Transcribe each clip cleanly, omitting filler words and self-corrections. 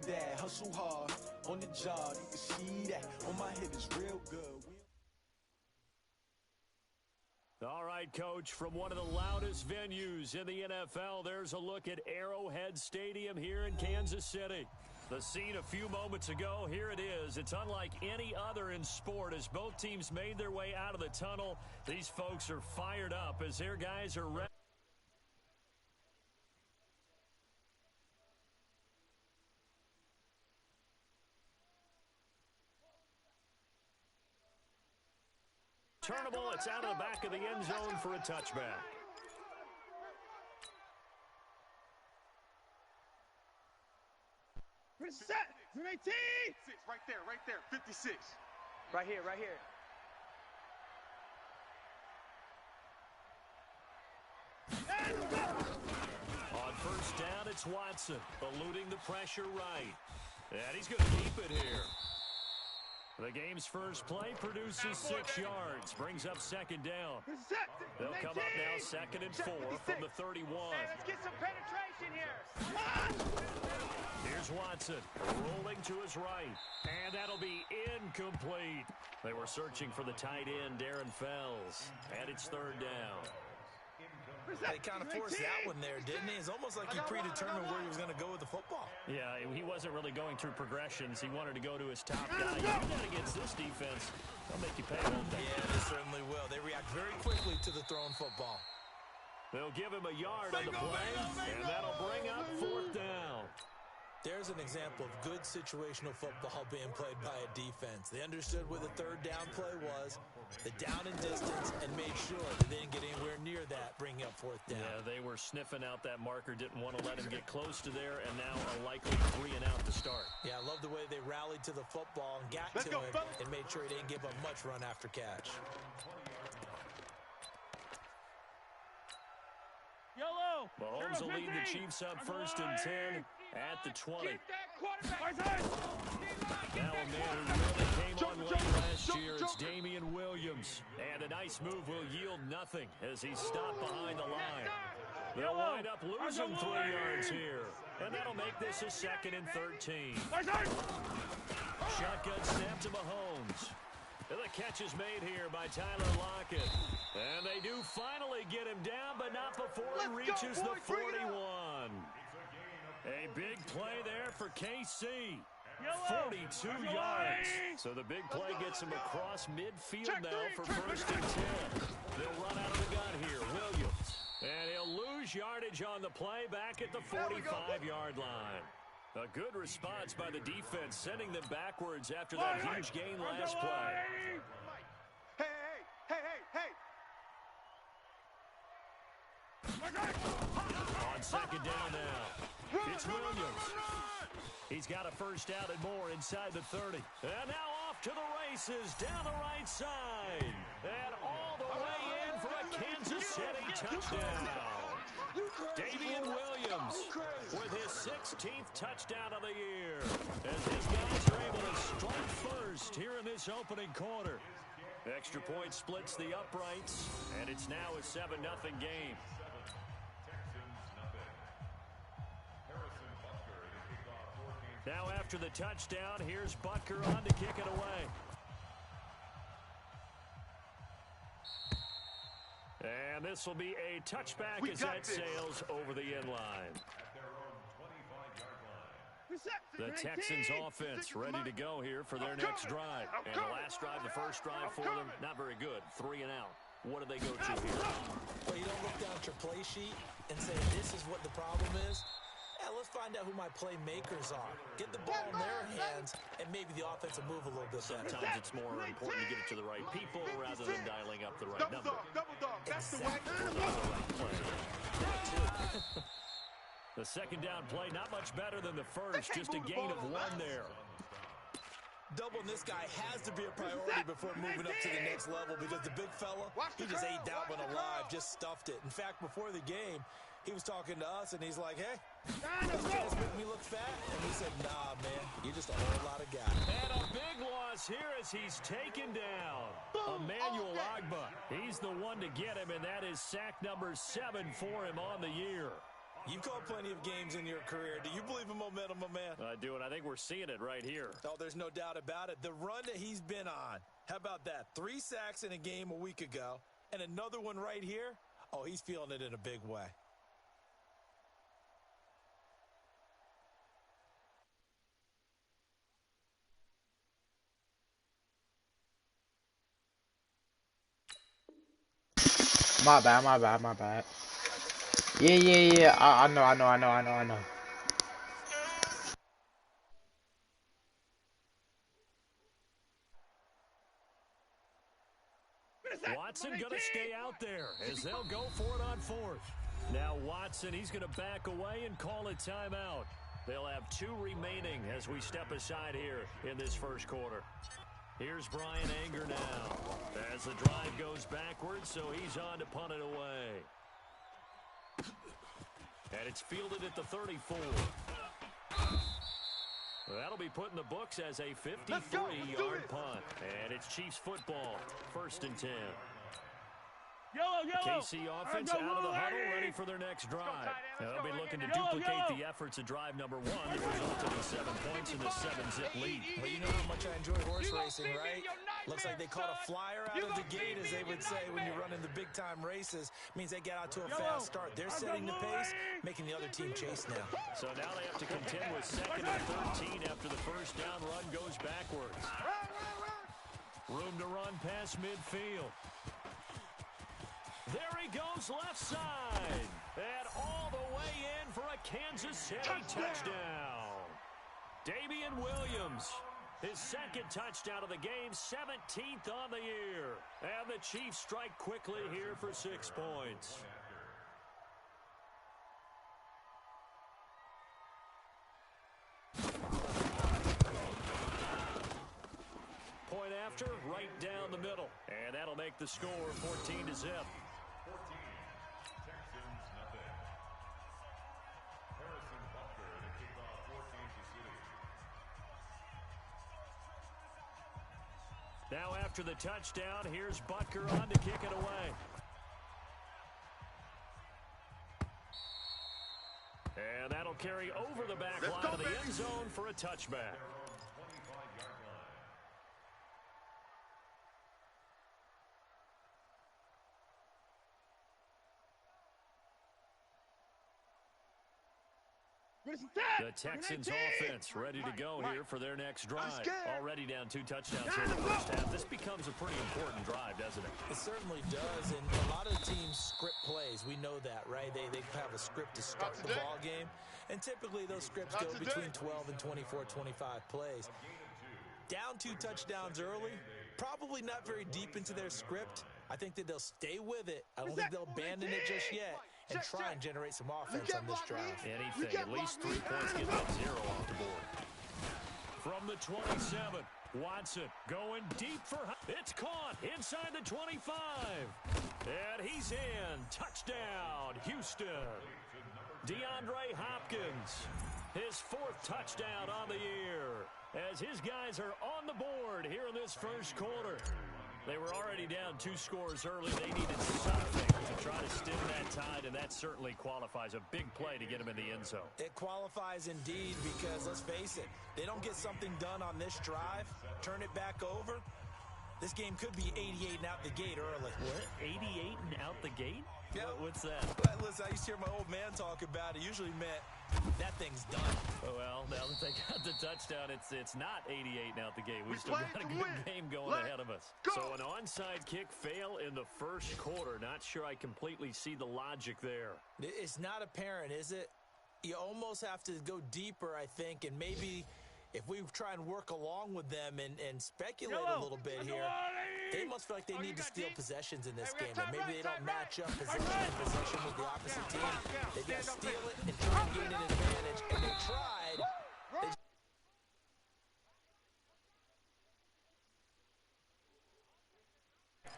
that. Hustle hard on the job, you can see that. On my hip is real good. All right, Coach, from one of the loudest venues in the NFL, there's a look at Arrowhead Stadium here in Kansas City. The scene a few moments ago, here it is. It's unlike any other in sport as both teams made their way out of the tunnel. These folks are fired up as their guys are ready. Turnable, it's out of the back of the end zone for a touchback. Set, 18! Right there, 56. Right here. On first down, it's Watson, eluding the pressure right. And he's going to keep it here. The game's first play produces 6 yards, brings up second down. They'll come up now 2nd and 4 from the 31. Hey, let's get some penetration here. Here's Watson, rolling to his right, and that'll be incomplete. They were searching for the tight end, Darren Fells, and it's 3rd down. They kind of forced that one there, didn't he? It's almost like he predetermined where he was going to go with the football. Yeah, he wasn't really going through progressions. He wanted to go to his top guy. You do that against this defense, they'll make you pay, won't they? Yeah, they certainly will. They react very quickly to the thrown football. They'll give him a yard on the play, and that'll bring up 4th down. There's an example of good situational football being played by a defense. They understood where the 3rd down play was, the down and distance, and made sure they didn't get anywhere near that, bringing up 4th down. Yeah, they were sniffing out that marker, didn't want to let him get close to there, and now a likely 3 and out to start. Yeah, I love the way they rallied to the football and got to him and made sure he didn't give up much run after catch. Yellow. Mahomes will lead the Chiefs up 1st and 10 at the 20. Now a man who really came on late last year, it's Damian Williams. And a nice move will yield nothing as he's stopped behind the line. They'll wind up losing 3 yards here. And that'll make this a 2nd and 13. Shotgun snap to Mahomes. And the catch is made here by Tyler Lockett. And they do finally get him down, but not before he reaches the 41. A big play there for KC. 42 yards. So the big play gets him across midfield now for 1st and 10. They'll run out of the gun here. Williams. And he'll lose yardage on the play back at the 45-yard line. A good response by the defense, sending them backwards after that huge gain last play. Hey. On 2nd down now, it's Williams. He's got a first down and more inside the 30. And now off to the races down the right side. And all the way in for a Kansas City touchdown. Damian Williams with his 16th touchdown of the year. As his guys are able to strike first here in this opening quarter. Extra point splits the uprights, and it's now a 7-0 game. Now after the touchdown, here's Butker on to kick it away. And this will be a touchback as that sails over the end line. The Texans offense ready to go here for their next drive. And the last drive, the first drive for them, not very good. 3 and out. What do they go to here? Well, you don't look down at your play sheet and say, this is what the problem is. Yeah, let's find out who my playmakers are. Get the ball in their hands, and maybe the offense will move a little bit better. Sometimes it's more important to get it to the right people rather than dialing up the right number. Double dog. That's the way. The 2nd down play, not much better than the first. Just a gain of 1 there. Doubling this guy has to be a priority before moving up to the next level because the big fella, he just ate that one alive, just stuffed it. In fact, before the game, he was talking to us, and he's like, hey, these guys make me look fat. And we said, nah, man, you're just a whole lot of guy. And a big loss here as he's taken down. Emmanuel Agba. He's the one to get him, and that is sack number 7 for him on the year. You've called plenty of games in your career. Do you believe in momentum, my man? I do, and I think we're seeing it right here. Oh, there's no doubt about it. The run that he's been on, how about that? 3 sacks in a game a week ago, and another one right here. Oh, he's feeling it in a big way. My bad, my bad, my bad. Yeah. I know. Watson going to stay out there as they'll go for it on 4th. Now Watson, he's going to back away and call a timeout. They'll have 2 remaining as we step aside here in this first quarter. Here's Brian Anger now as the drive goes backwards, so he's on to punt it away. And it's fielded at the 34. That'll be put in the books as a 53-yard punt. And it's Chiefs football, 1st and 10. KC offense out of the huddle, ready for their next drive. Now they'll be looking to duplicate the efforts of drive number 1 that resulted in 7 points in the 7-zip lead. Well, you know how much I enjoy horse racing, right? Looks like they caught a flyer out of the gate, as they would say when you're running the big-time races. Means they get out to a fast start. They're setting the pace, making the other team chase now. So now they have to contend with 2nd and 13 after the first down run goes backwards. Room to run past midfield. There he goes left side. And all the way in for a Kansas City touchdown. Damian Williams, his 2nd touchdown of the game, 17th on the year. And the Chiefs strike quickly here for 6 points. Point after, right down the middle. And that'll make the score 14-0. Now after the touchdown, here's Butker on to kick it away. And that'll carry over the back line of the end zone for a touchback. The Texans offense ready to go here for their next drive. Already down 2 touchdowns here in the first half. This becomes a pretty important drive, doesn't it? It certainly does, and a lot of teams script plays. We know that, right? They have a script to start the ball game, and typically those scripts go between 12 and 24, 25 plays. Down 2 touchdowns early, probably not very deep into their script. I think that they'll stay with it. I don't think they'll abandon it just yet and try and generate some offense on this drive. Anything, at least 3 points, get that 0 off the board. From the 27, Watson going deep for... It's caught inside the 25. And he's in. Touchdown, Houston. DeAndre Hopkins, his 4th touchdown on the year, as his guys are on the board here in this first quarter. They were already down 2 scores early. They needed something to try to stem that tide, and that certainly qualifies. A big play to get them in the end zone. It qualifies indeed because, let's face it, they don't get something done on this drive, turn it back over, this game could be 88 and out the gate early. What? 88 and out the gate? Yeah. What's that? Listen, I used to hear my old man talk about it. Usually meant that thing's done. Oh, well, now that they got the touchdown, it's not 88 and out the gate. We still got a good game going ahead of us. So an onside kick fail in the first quarter. Not sure I completely see the logic there. It's not apparent, is it? You almost have to go deeper, I think, and maybe if we try and work along with them and speculate a little bit here, they must feel like they need to steal possessions in this game. And maybe they don't match up possession with the opposite team. They've got to steal it and try and gain an advantage. And they tried.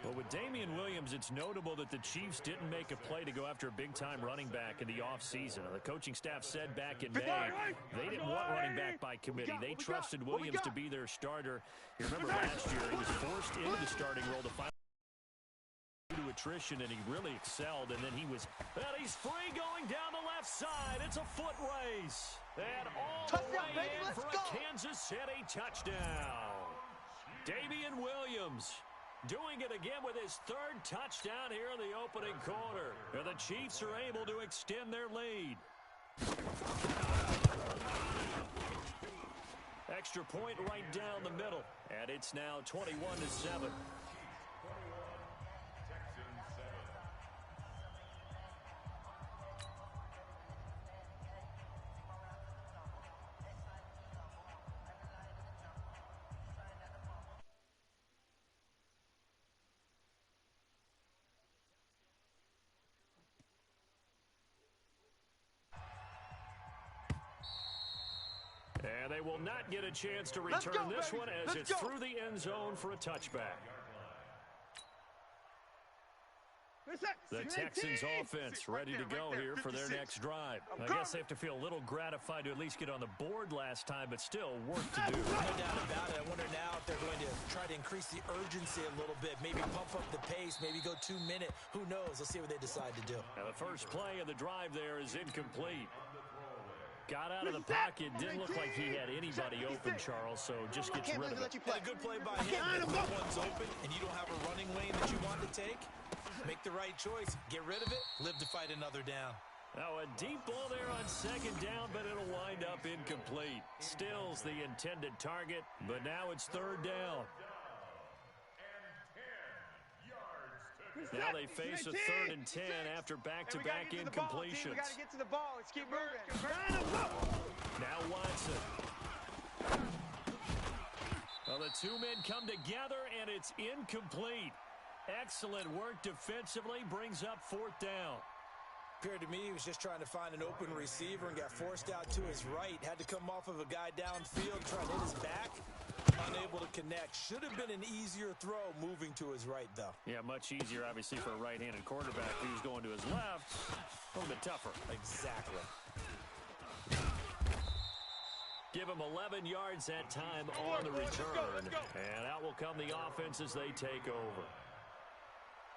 Well, with Damian Williams, it's notable that the Chiefs didn't make a play to go after a big-time running back in the offseason. The coaching staff said back in May they didn't want running back by committee. They trusted Williams to be their starter. You remember last year he was forced into the starting role to find due to attrition, and he really excelled. And then he's free going down the left side. It's a foot race. And all Touchdown, the way baby, in let's for go. a Kansas City touchdown. Damian Williams doing it again with his third touchdown here in the opening quarter. And the Chiefs are able to extend their lead. Extra point right down the middle. And it's now 21-7. And they will not get a chance to return this one as it's through the end zone for a touchback. The Texans offense ready to go here for their next drive. I guess they have to feel a little gratified to at least get on the board last time, but still work to do. No doubt about it. I wonder now if they're going to try to increase the urgency a little bit, maybe pump up the pace, maybe go 2 minute. Who knows? Let's see what they decide to do. Now the first play of the drive there is incomplete. Got out of the pocket, didn't look like he had anybody open, Charles, so just gets rid of it. And a good play by him. If no one's open and you don't have a running lane that you want to take, make the right choice. Get rid of it. Live to fight another down. Now a deep ball there on second down, but it'll wind up incomplete. Still's the intended target, but now it's third down. Now they face a 3rd and 10 after back-to-back incompletions. We got to get to the ball. Let's keep moving. Now Watson. Well, the two men come together, and it's incomplete. Excellent work defensively, brings up 4th down. Appeared to me he was just trying to find an open receiver and got forced out to his right. Had to come off of a guy downfield, trying to hit his back. Unable to connect. Should have been an easier throw moving to his right, though. Yeah, much easier, obviously, for a right-handed quarterback who's going to his left. A little bit tougher. Exactly. Give him 11 yards that time on the return. And out will come the offense as they take over.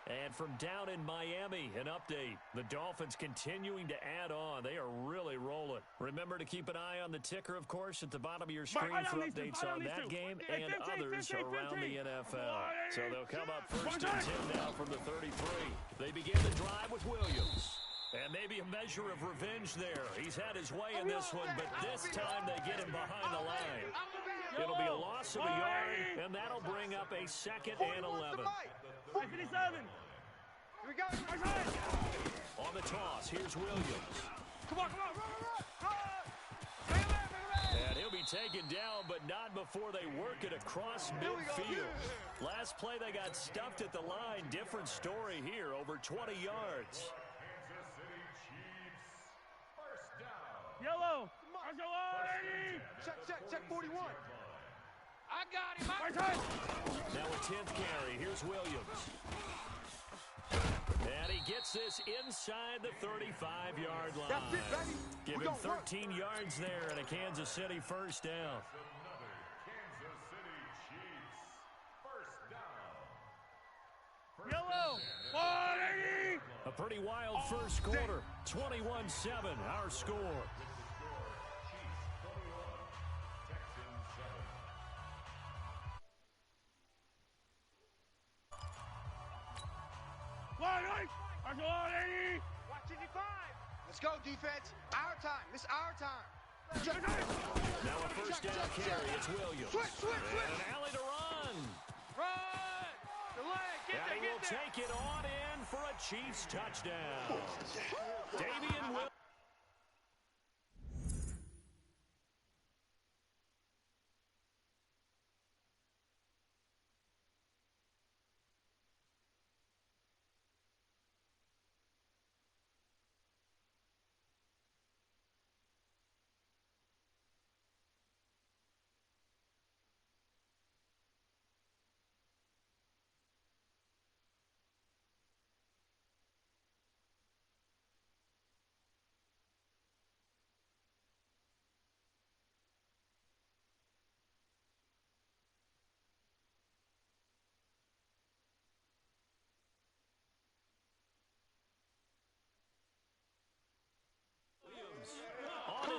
And from down in Miami, an update. The Dolphins continuing to add on. They are really rolling. Remember to keep an eye on the ticker, of course, at the bottom of your screen for updates on that game and others around the NFL. So they'll come up 1st and 10 now from the 33. They begin the drive with Williams. And maybe a measure of revenge there. He's had his way in this one, but this time they get him behind the line. It'll be a loss of a yard, and that'll bring up a 2nd and 11. 57. Here we go. On the toss, here's Williams. Come on, run. And he'll be taken down, but not before they work it across midfield. Last play, they got stuffed at the line. Different story here, over 20 yards. Yellow. Check 41. I got him. Now a 10th carry. Here's Williams. And he gets this inside the 35-yard line. That's it, baby. Give him 13 yards there and a Kansas City first down. Yellow. 180. A pretty wild first quarter. 21-7, our score. Watch 55. Let's go, defense. Our time. It's our time. Now a first down carry. It's Williams. Switch. And an alley to run. Run. The leg. Get And there, he will take it on in for a Chiefs touchdown. Damian Williams.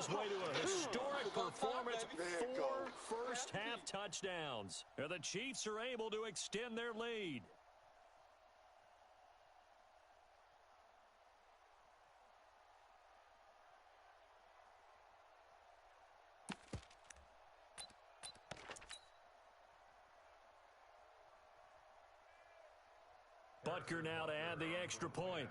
his way to a historic performance. 4 first-half touchdowns. And the Chiefs are able to extend their lead. Butker now to add the extra point.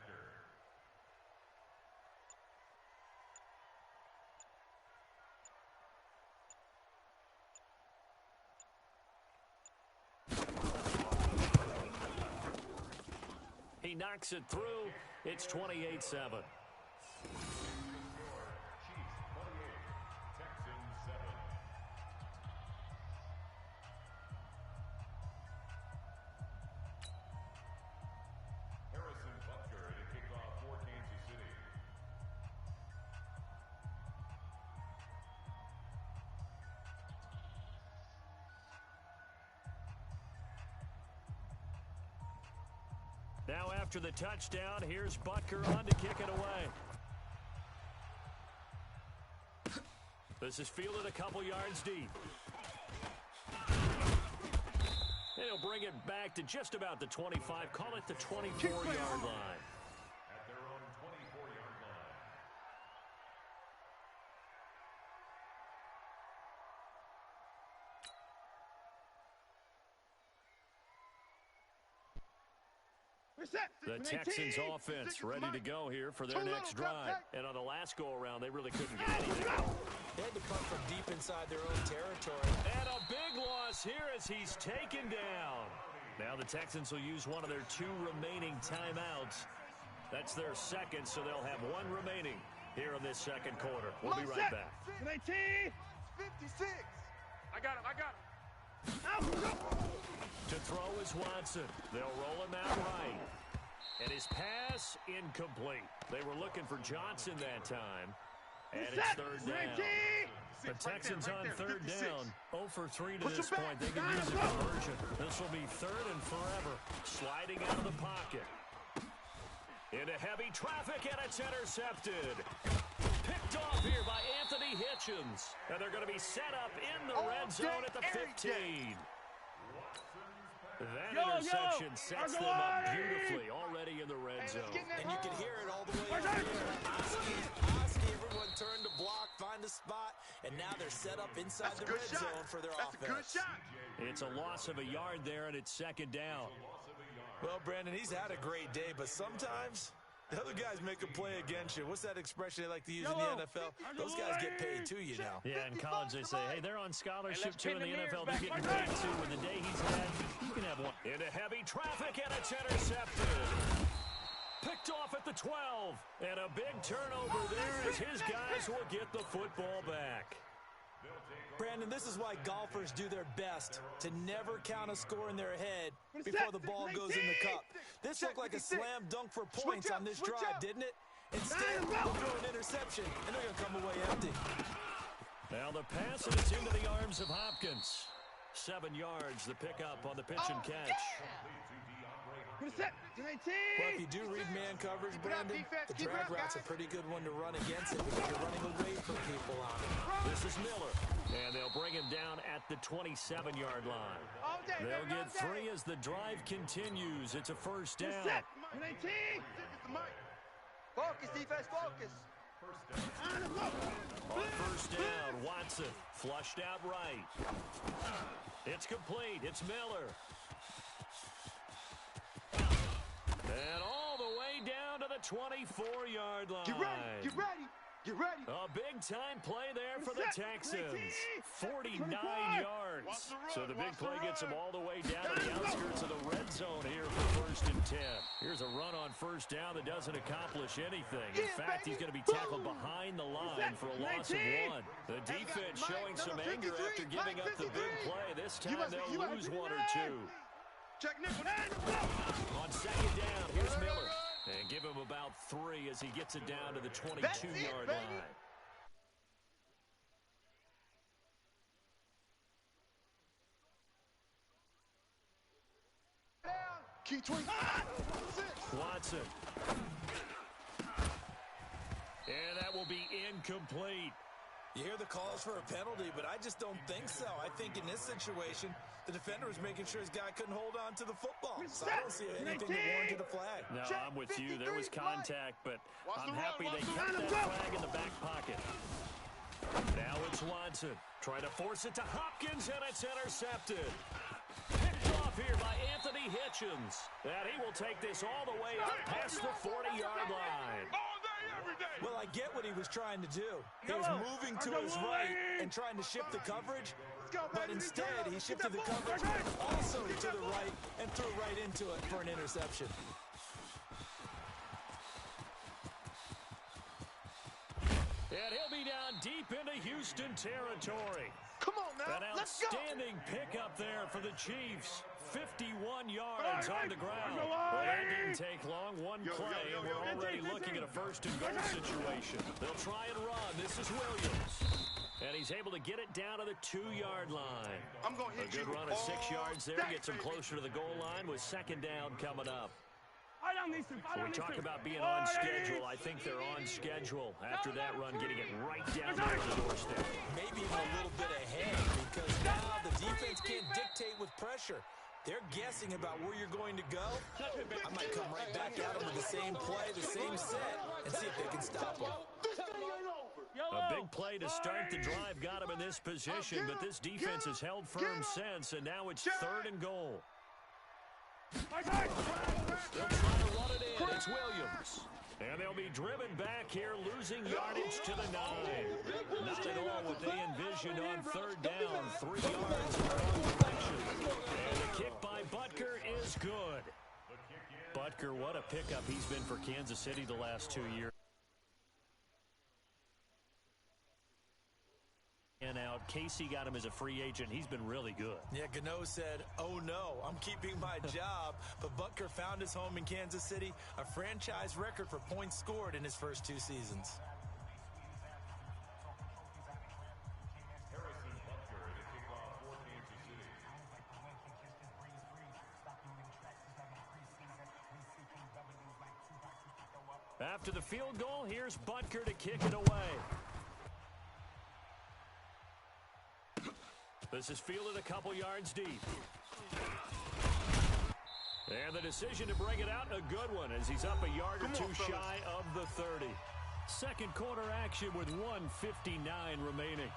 He knocks it through. It's 28-7. Now after the touchdown, here's Butker on to kick it away. This is fielded a couple yards deep. And he'll bring it back to just about the 25. Call it the 24-yard line. At their own 24-yard line. The Texans offense ready to go here for their next drive. And on the last go-around, they really couldn't get anything. They had to come from deep inside their own territory. And a big loss here as he's taken down. Now the Texans will use one of their 2 remaining timeouts. That's their second, so they'll have 1 remaining here in this second quarter. We'll be right back. 56. I got him. To throw is Watson. They'll roll him out right. And his pass incomplete. They were looking for Johnson that time. And it's third down. The Texans on third down. 0 for 3 to this point. They can use a conversion. This will be third and forever. Sliding out of the pocket. Into heavy traffic, and it's intercepted. Picked off here by Anthony Hitchens. And they're going to be set up in the red zone at the 15. That interception sets them up beautifully already in the red zone. And you can hear it all the way up here. Oski, everyone turned to block, find a spot, and now they're set up inside the red zone for their offense. That's a good shot. It's a loss of a yard there, and it's second down. Well, Brandon, he's had a great day, but sometimes the other guys make a play against you. What's that expression they like to use in the NFL? Those guys get paid too, you know. Yeah, in college they say, hey, they're on scholarship too in the NFL. They're getting paid too. With the day he's had, you can have one. Into heavy traffic, and it's intercepted. Picked off at the 12. And a big turnover there as his guys will get the football back. Brandon, this is why golfers do their best to never count a score in their head before the ball goes in the cup. This looked like a slam dunk for points on this drive, didn't it? Instead, they'll throw an interception, and they're going to come away empty. Now the pass, and it's into the arms of Hopkins. 7 yards, the pickup on the pitch and catch. Well, if you do read man coverage, Brandon, the drag route's a pretty good one to run against it because you're running away from people on it. This is Miller, and they'll bring him down at the 27-yard line. They'll get 3 as the drive continues. It's a first down. Focus, defense, focus. On first down, Watson flushed out right. It's complete. It's Miller. And all the way down to the 24-yard line. Get ready, get ready, get ready. A big-time play there for the Texans. 49 yards. So the big play gets them all the way down to the outskirts of the red zone here for 1st and 10. Here's a run on first down that doesn't accomplish anything. In fact, he's going to be tackled behind the line for a loss of 1. The defense showing some anger after giving up the big play. This time they'll lose 1 or 2. Check nickel. On second down, here's Miller. And give him about 3 as he gets it down to the 22-yard line. Key 26. Watson. And that will be incomplete. You hear the calls for a penalty, but I just don't think so. I think in this situation, the defender was making sure his guy couldn't hold on to the football. So I don't see anything that warranted a flag. No, I'm with you. There was contact, but I'm happy they kept that flag in the back pocket. Now it's Watson. Trying to force it to Hopkins, and it's intercepted. Picked off here by Anthony Hitchens. And he will take this all the way up past the 40-yard line. Well, I get what he was trying to do. He was moving to his right and trying to shift the coverage, but instead he shifted the coverage also to the right and threw right into it for an interception. And he'll be down deep into Houston territory. Come on now, An outstanding pickup there for the Chiefs. 51 yards on the ground. Well, that didn't take long. One play, and we're already looking at a first-and-goal situation. They'll try and run. This is Williams. And he's able to get it down to the 2-yard line. A good run of 6 yards there. Gets him closer to the goal line with second down coming up. We talk about being on schedule. I think they're on schedule after that run, getting it right down there on the doorstep. Maybe even a little bit ahead, because now the defense can't dictate with pressure. They're guessing about where you're going to go. I might come right back at them with the same play, the same set, and see if they can stop them. A big play to start the drive got him in this position, but this defense has held firm since, and now it's 3rd and goal. They'll try to run it in. It's Williams. And they'll be driven back here, losing yardage to the 9. Not at all what they envisioned on 3rd down. 3 yards in the wrong direction. And the kick by Butker is good. Butker, what a pickup he's been for Kansas City the last 2 years. And out, Casey got him as a free agent. He's been really good. Yeah, Gano said, oh no, I'm keeping my job. But Butker found his home in Kansas City, a franchise record for points scored in his first 2 seasons. After the field goal, here's Butker to kick it away. This is fielded a couple yards deep. And the decision to bring it out, a good one, as he's up a yard or 2 shy of the 30. Second quarter action with 1:59 remaining.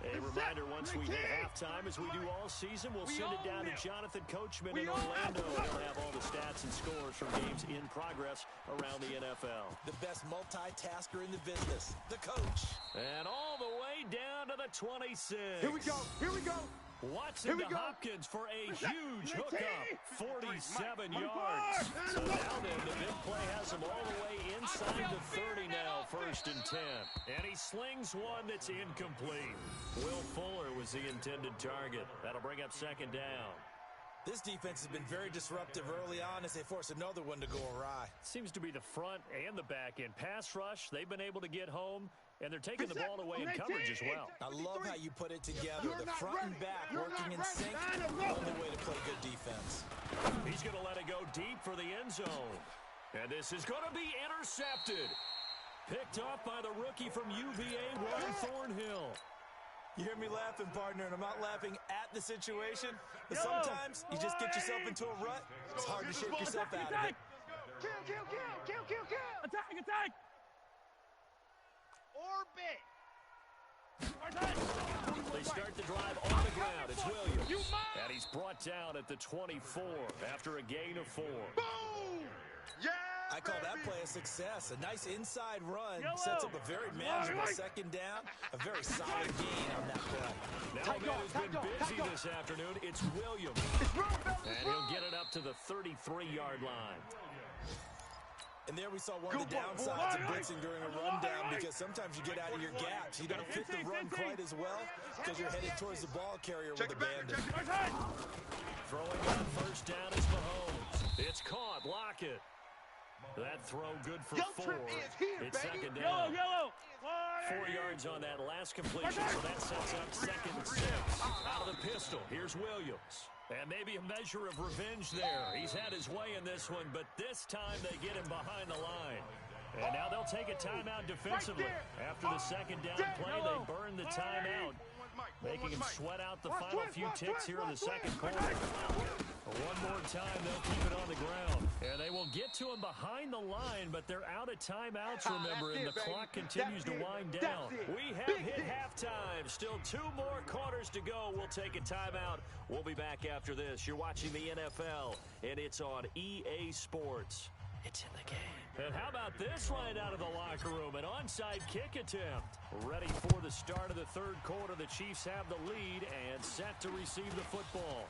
A reminder, once we hit halftime, as we do all season, we'll send it down to Jonathan Coachman in Orlando. He'll have all the stats and scores from games in progress around the NFL. The best multitasker in the business, the coach. And all the way down to the 26. Here we go. Here we go. Watson to Hopkins for a huge hookup. 47 yards. So now then, the big play has him all the way inside the 30 now, 1st and 10. And he slings one that's incomplete. Will Fuller was the intended target. That'll bring up 2nd down. This defense has been very disruptive early on as they force another one to go awry. Seems to be the front and the back end. Pass rush, they've been able to get home, and they're taking the ball away in coverage as well. I love how you put it together. The front and back working in sync. The only way to play good defense. He's going to let it go deep for the end zone. And this is going to be intercepted. Picked off by the rookie from UVA, Juan Thornhill. You hear me laughing, partner, and I'm not laughing at the situation, but sometimes you just get yourself into a rut. It's hard to shake yourself out of it. Kill. Attack. Orbit. They start the drive on the ground. It's Williams. And he's brought down at the 24 after a gain of 4. Boom! Yeah! I call that play a success. A nice inside run sets up a very manageable 2nd down. A very solid gain on that play. Now a man who's been busy this afternoon, it's Williams. And he'll get it up to the 33-yard line. And there we saw one of the downsides of blitzing during a rundown, because sometimes you get out of your gaps. You don't fit the run quite as well because you're headed towards the ball carrier with abandon. Throwing on 1st down is Mahomes. It's caught. Lockett. That throw good for 4. It's 2nd down. 4 yards on that last completion, so that sets up 2nd and 6. Out of the pistol, here's Williams. And maybe a measure of revenge there. He's had his way in this one, but this time they get him behind the line. And now they'll take a timeout defensively. After the second down play, they burn the timeout, making him sweat out the final few ticks here in the second quarter. One more time, they'll keep it on the ground. And they will get to him behind the line, but they're out of timeouts, remember, and the clock continues to wind down. We have hit halftime. Still 2 more quarters to go. We'll take a timeout. We'll be back after this. You're watching the NFL, and it's on EA Sports. It's in the game. And how about this right out of the locker room? An onside kick attempt. Ready for the start of the third quarter. The Chiefs have the lead and set to receive the football.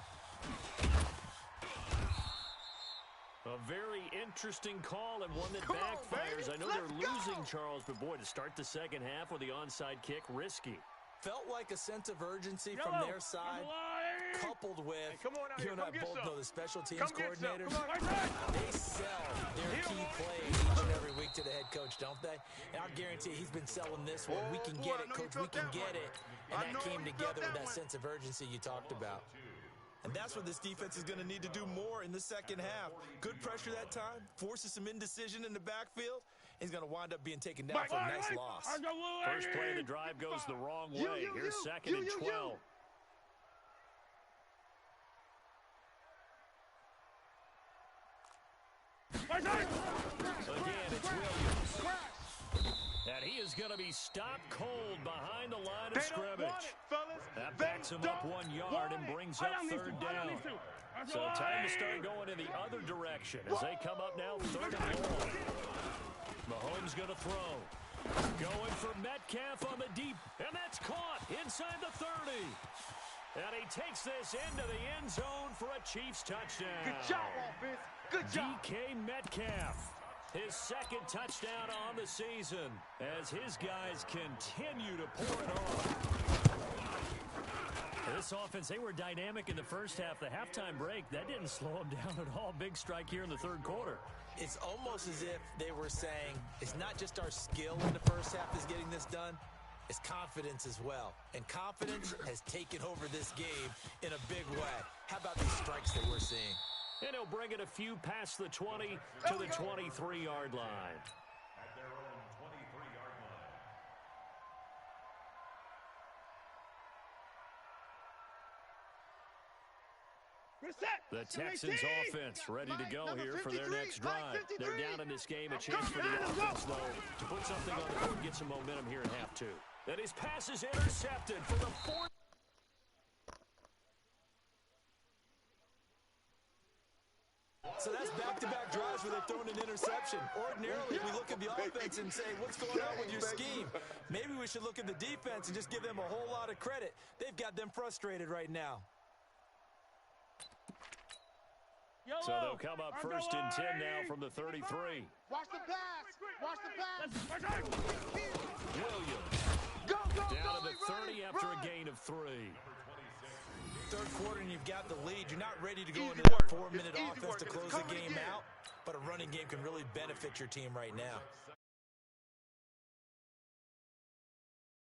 A very interesting call and one that backfires. I know they're losing, Charles, but boy, to start the second half with the onside kick, risky. Felt like a sense of urgency from their side, coupled with, you and I both know the special teams coordinators, they sell their key plays each and every week to the head coach, don't they? And I'll guarantee he's been selling this one. We can get it, coach, we can get it. And that came together with that sense of urgency you talked about. And that's what this defense is going to need to do more in the second half. Good pressure that time, forces some indecision in the backfield. He's going to wind up being taken down for a nice loss. First play of the drive goes the wrong way. Here's second and 12. Again, it's Williams. And he is going to be stopped cold behind the line of scrimmage. That backs him up 1 yard and brings up third down. So time to start going in the other direction as they come up now third and long. Mahomes going to throw. Going for Metcalf on the deep. And that's caught inside the 30. And he takes this into the end zone for a Chiefs touchdown. Good job, offense. Good job. DK Metcalf. His second touchdown on the season as his guys continue to pour it on. This offense, they were dynamic in the first half. The halftime break, that didn't slow them down at all. Big strike here in the third quarter. It's almost as if they were saying, it's not just our skill in the first half that's getting this done, it's confidence as well. And confidence has taken over this game in a big way. How about these strikes that we're seeing? And he'll bring it a few past the 20 to the 23-yard line. At their own 23-yard line. The Texans offense ready to go here for their next drive. They're down in this game. A chance for the offense, though, to put something on the board and get some momentum here in half 2. And his pass is intercepted for the fourth. So that's back-to-back drives where they've thrown an interception. Ordinarily, we look at the offense and say, what's going on with your scheme? Maybe we should look at the defense and just give them a whole lot of credit. They've got them frustrated right now. So they'll come up first and 10 now from the 33. Watch the pass. Watch the pass. Williams. Down to the 30 after a gain of 3. Third quarter and you've got the lead. You're not ready to go into that 4-minute offense to close the game out, but a running game can really benefit your team right now.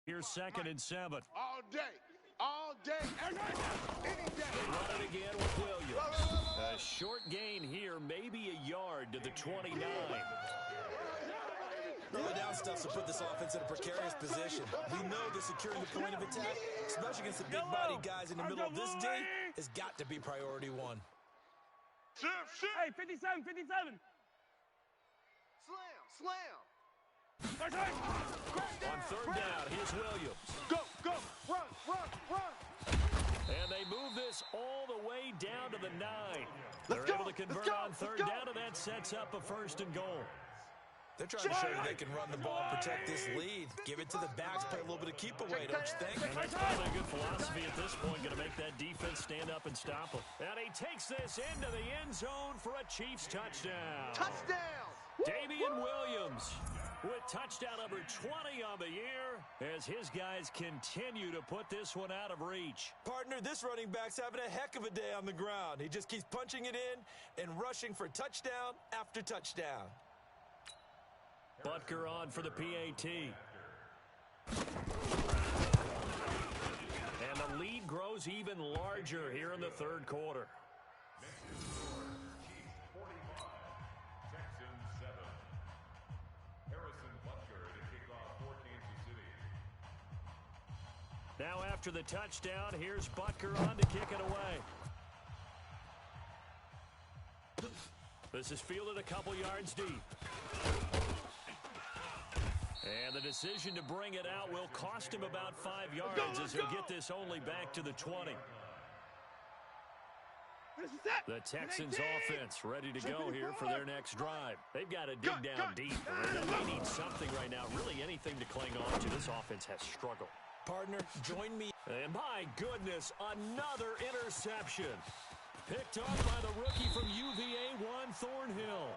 Here's second and 7. All day, any day. They run it again with Williams. A short gain here, maybe a yard to the 29. Early down stuff to put this offense in a precarious position. We know that securing the point of attack, especially against the big-body guys in the middle of this day, has got to be priority 1. Hey, 57, 57. Slam. On third down, here's Williams. Go, run. And they move this all the way down to the 9. They're able to convert on third down, and that sets up a first and goal. They're trying to show you they can run the ball and protect this lead. Give it to the backs, play a little bit of keep away, don't you think? And that's probably a good philosophy at this point, going to make that defense stand up and stop them. And he takes this into the end zone for a Chiefs touchdown. Touchdown! Damian Williams with touchdown number 20 on the year as his guys continue to put this one out of reach. Partner, this running back's having a heck of a day on the ground. He just keeps punching it in and rushing for touchdown after touchdown. Butker on for the PAT. And the lead grows even larger here in the third quarter. Chiefs 45, Texans 7. Now after the touchdown, here's Butker on to kick it away. This is fielded a couple yards deep. And the decision to bring it out will cost him about 5 yards as he'll get this only back to the 20. The Texans offense ready to go here for their next drive. They've got to dig down deep. They need something right now, really anything to cling on to. This offense has struggled. Partner, join me. And my goodness, another interception. Picked up by the rookie from UVA, Juan Thornhill.